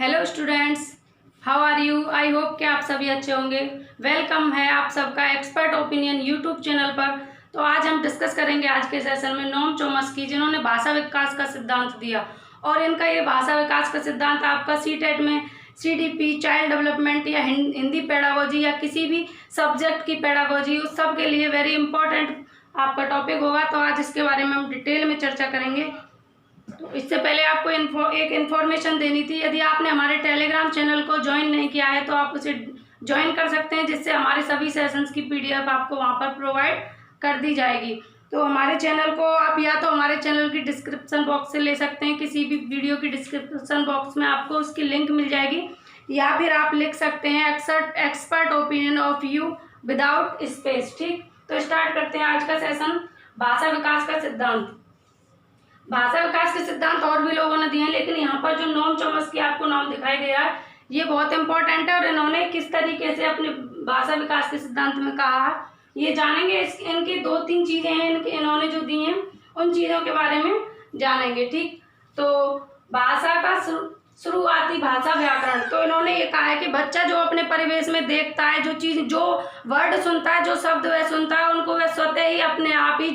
Hello students, how are you. I hope कि आप सभी अच्छे होंगे। वेलकम है आप सबका एक्सपर्ट ओपिनियन यूट्यूब चैनल पर। तो आज हम डिस्कस करेंगे आज के सेशन में नोम चॉम्स्की, जिन्होंने भाषा विकास का सिद्धांत दिया। और इनका ये भाषा विकास का सिद्धांत आपका सीटेट में सीडीपी, चाइल्ड डेवलपमेंट या हिंदी पेडागोजी या किसी भी सब्जेक्ट की पेडागोजी, उस सब के लिए वेरी इंपॉर्टेंट आपका टॉपिक होगा। तो आज इसके बारे में हम डिटेल में चर्चा करेंगे। तो इससे पहले आपको एक इन्फॉर्मेशन देनी थी। यदि आपने हमारे टेलीग्राम चैनल को ज्वाइन नहीं किया है तो आप उसे ज्वाइन कर सकते हैं, जिससे हमारे सभी सेशंस की पीडीएफ आपको वहां पर प्रोवाइड कर दी जाएगी। तो हमारे चैनल को आप या तो हमारे चैनल की डिस्क्रिप्शन बॉक्स से ले सकते हैं, किसी भी वीडियो की डिस्क्रिप्शन बॉक्स में आपको उसकी लिंक मिल जाएगी, या फिर आप लिख सकते हैं expert opinion of you without space. ठीक, तो स्टार्ट करते हैं आज का सेशन। भाषा विकास का सिद्धांत। भाषा विकास के सिद्धांत और भी लोगों ने दिए हैं, लेकिन यहाँ पर जो नोम चॉम्स्की आपको नाम दिखाई दे रहा है ये बहुत इंपॉर्टेंट है। और इन्होंने किस तरीके से अपने भाषा विकास के सिद्धांत में कहा है ये जानेंगे। इनकी 2-3 चीजें हैं इन्होंने जो दी हैं, उन चीजों के बारे में जानेंगे। ठीक, तो भाषा का शुरुआती भाषा व्याकरण। तो इन्होंने ये कहा है कि बच्चा जो अपने परिवेश में देखता है, जो चीज, जो वर्ड सुनता है, जो शब्द वह सुनता है, उनको वह स्वतः ही अपने आप ही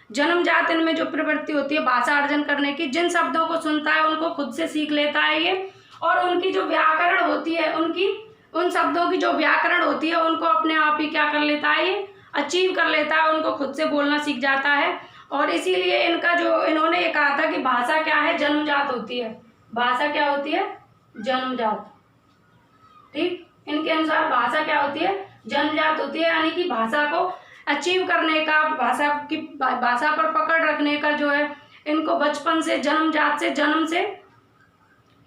जन्मजात इनमें जो प्रवृत्ति होती है भाषा अर्जन करने की, जिन शब्दों को सुनता है उनको खुद से सीख लेता है ये। और उनकी जो व्याकरण होती है, उन शब्दों की जो व्याकरण होती है उनको अपने आप ही क्या कर लेता है, ये अचीव कर लेता है, उनको खुद से बोलना सीख जाता है। और इसीलिए इनका जो इन्होंने ये कहा था कि भाषा क्या है, जन्मजात होती है। भाषा क्या होती है, जन्मजात। ठीक, इनके अनुसार भाषा क्या होती है, जन्मजात होती है। यानी कि भाषा को अचीव करने का, भाषा पर पकड़ रखने का जो है इनको बचपन से, जन्मजात से, जन्म से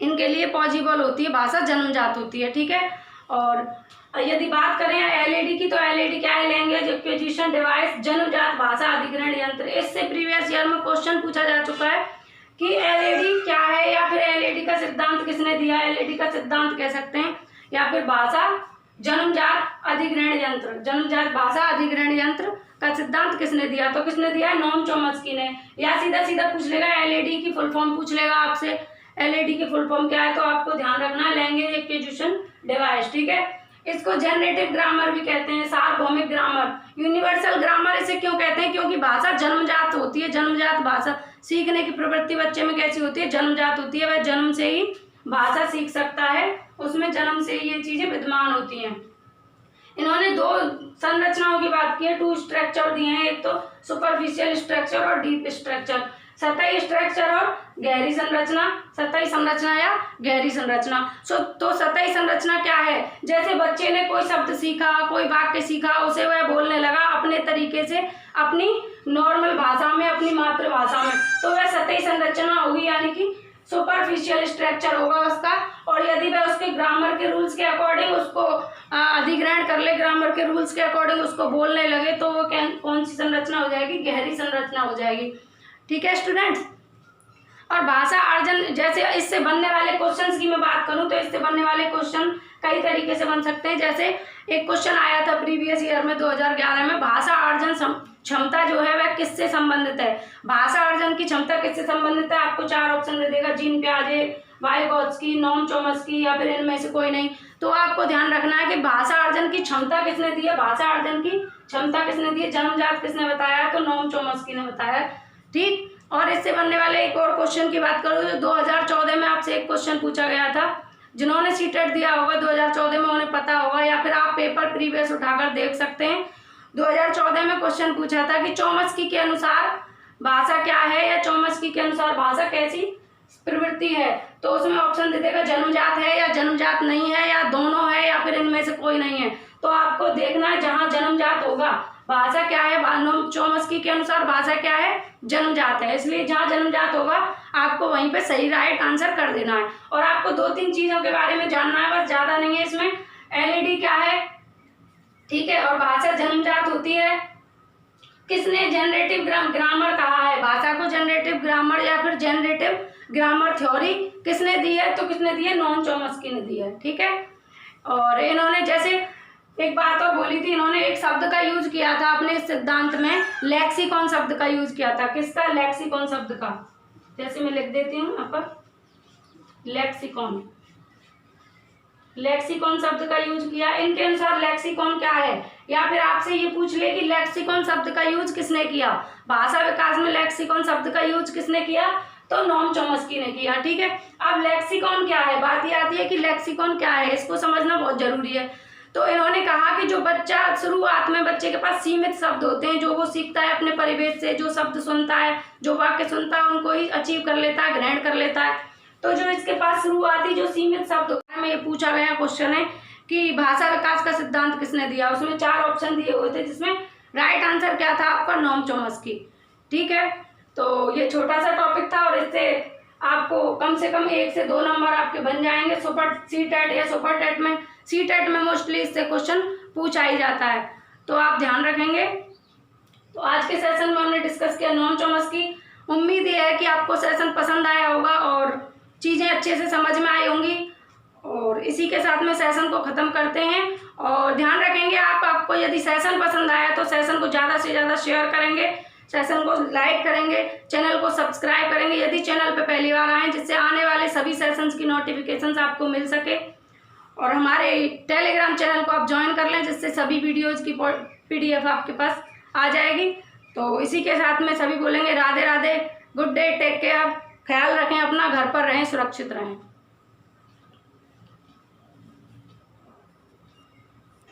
इनके लिए पॉसिबल होती है, भाषा जन्मजात होती है। ठीक है। और यदि बात करें एलईडी की, तो एलईडी क्या है, लैंग्वेज एक्विजिशन डिवाइस, जन्मजात भाषा अधिग्रहण यंत्र। इससे प्रीवियस ईयर में क्वेश्चन पूछा जा चुका है कि एलईडी क्या है, या फिर एलईडी का सिद्धांत किसने दिया। एलईडी का सिद्धांत कह सकते हैं, या फिर भाषा जन्मजात अधिग्रहण यंत्र, जन्मजात भाषा अधिग्रहण यंत्र का सिद्धांत किसने दिया। तो किसने दिया है, नोम चॉम्स्की ने। या सीधा सीधा पूछ लेगा, एलईडी की फुल फॉर्म पूछ लेगा आपसे, एलईडी की फुल फॉर्म क्या है, तो आपको ध्यान रखना है लैंग्वेज एक्विजिशन डिवाइस। ठीक है। इसको जनरेटिव ग्रामर भी कहते हैं, सार्वभौमिक ग्रामर, यूनिवर्सल ग्रामर इसे क्यों कहते हैं, क्योंकि भाषा जन्मजात होती है। जन्मजात भाषा सीखने की प्रवृत्ति बच्चे में कैसी होती है, जन्मजात होती है। वह जन्म से ही भाषा सीख सकता है, उसमें जन्म से ये चीजें विद्यमान होती हैं। इन्होंने 2 संरचनाओं की बात की है, 2 स्ट्रक्चर दिए हैं, एक तो सुपरफिशियल स्ट्रक्चर और डीप स्ट्रक्चर, सतही स्ट्रक्चर और गहरी संरचना, सतही संरचना या गहरी संरचना। तो सतही संरचना क्या है, जैसे बच्चे ने कोई शब्द सीखा, कोई वाक्य सीखा, उसे वह बोलने लगा अपने तरीके से, अपनी नॉर्मल भाषा में, अपनी मातृभाषा में, तो वह सतही संरचना होगी, यानी कि सुपरफिशियल स्ट्रक्चर होगा उसका। और यदि वह उसके ग्रामर के रूल्स के अकॉर्डिंग उसको अधिग्रहण कर ले, ग्रामर के रूल्स के अकॉर्डिंग उसको बोलने लगे, तो वो कौन सी संरचना हो जाएगी, गहरी संरचना हो जाएगी। ठीक है स्टूडेंट्स। और भाषा अर्जन, जैसे इससे बनने वाले क्वेश्चंस की मैं बात करूं तो इससे बनने वाले क्वेश्चन कई तरीके से बन सकते हैं। जैसे एक क्वेश्चन आया था प्रीवियस ईयर में 2011 में, भाषा अर्जन क्षमता जो है वह किससे संबंधित है। भाषा अर्जन की क्षमता किससे संबंधित है, आपको 4 ऑप्शन दे देगा, जीन पियाजे, वाइगोत्स्की, नोम चॉम्स्की, या फिर इनमें से कोई नहीं। तो आपको ध्यान रखना है कि भाषा अर्जन की क्षमता किसने दी है, भाषा अर्जन की क्षमता किसने दी है, जन्मजात किसने बताया है, तो नोम चॉम्स्की ने बताया। ठीक। और इससे बनने वाले एक और क्वेश्चन की बात करूँ तो 2014 में आपसे एक क्वेश्चन पूछा गया था, जिन्होंने सीटेट दिया होगा 2014 में उन्हें पता होगा, या फिर आप पेपर प्रीवियस उठाकर देख सकते हैं। 2014 में क्वेश्चन पूछा था कि चॉम्स्की के अनुसार भाषा क्या है, या चॉम्स्की के अनुसार भाषा कैसी प्रवृत्ति है। तो उसमें ऑप्शन दे देगा, जन्मजात है, या जन्मजात नहीं है, या दोनों है, या फिर इनमें से कोई नहीं है। तो आपको देखना है जहां जन्मजात होगा भाषा क्या है, चॉम्स्की के अनुसार भाषा क्या है, जन्मजात है। इसलिए जहां जन्मजात होगा आपको वहीं पे सही राइट आंसर कर देना है। और आपको 2-3 चीजों के बारे में जानना है, बस, ज्यादा नहीं है इसमें। एलईडी क्या है, ठीक है, और भाषा जन्मजात होती है। किसने जनरेटिव ग्रामर कहा है, भाषा को जनरेटिव ग्रामर या फिर जनरेटिव ग्रामर थ्योरी किसने दी है, तो किसने दी है, नोम चॉम्स्की ने दी है। ठीक है। और इन्होंने जैसे एक बात और बोली थी, इन्होंने एक शब्द का यूज किया था अपने सिद्धांत में, लेक्सिकॉन शब्द का यूज किया था। किसका, लेक्सिकॉन शब्द का। जैसे मैं लिख देती हूँ यहाँ पर, लेक्सिकॉन। लेक्सिकॉन शब्द का यूज किया। इनके अनुसार लेक्सिकॉन क्या है, या फिर आपसे ये पूछ ले कि लेक्सिकॉन शब्द का यूज किसने किया, भाषा विकास में लेक्सिकॉन शब्द का यूज किसने किया, तो नोम चॉम्स्की ने किया। ठीक है, अब लेक्सिकॉन क्या है, बात ये आती है कि लेक्सिकॉन क्या है, इसको समझना बहुत जरूरी है। तो इन्होंने कहा कि जो बच्चा शुरुआत में बच्चे के पास सीमित शब्द होते हैं, जो वो सीखता है अपने परिवेश से, जो शब्द सुनता है, जो वाक्य सुनता है, उनको ही अचीव कर लेता है, ग्रहण कर लेता है। तो जो इसके पास शुरुआती जो सीमित शब्द होते हैं, में ये पूछा गया क्वेश्चन है कि भाषा विकास का सिद्धांत किसने दिया। उसमें 4 ऑप्शन दिए हुए थे, जिसमें राइट आंसर क्या था आपका, नोम चॉम्स्की। ठीक है, तो ये छोटा सा टॉपिक था और इससे आपको कम से कम 1 से 2 नंबर आपके बन जाएंगे। सुपर सीटेट या सुपर टेट में, सीटेट में मोस्टली इससे क्वेश्चन पूछा ही जाता है, तो आप ध्यान रखेंगे। तो आज के सेशन में हमने डिस्कस किया नोम चॉम्स्की। उम्मीद ये है कि आपको सेशन पसंद आया होगा और चीज़ें अच्छे से समझ में आई होंगी, और इसी के साथ में सेशन को ख़त्म करते हैं। और ध्यान रखेंगे आपको यदि सेशन पसंद आया तो सेशन को ज़्यादा से ज़्यादा शेयर करेंगे, सेशन को लाइक करेंगे, चैनल को सब्सक्राइब करेंगे यदि चैनल पे पहली बार आए, जिससे आने वाले सभी सेशंस की नोटिफिकेशंस आपको मिल सके। और हमारे टेलीग्राम चैनल को आप ज्वाइन कर लें, जिससे सभी वीडियोज़ की PDF आपके पास आ जाएगी। तो इसी के साथ में सभी बोलेंगे Radhe Radhe, good day, take care, ख्याल रखें अपना, घर पर रहें, सुरक्षित रहें।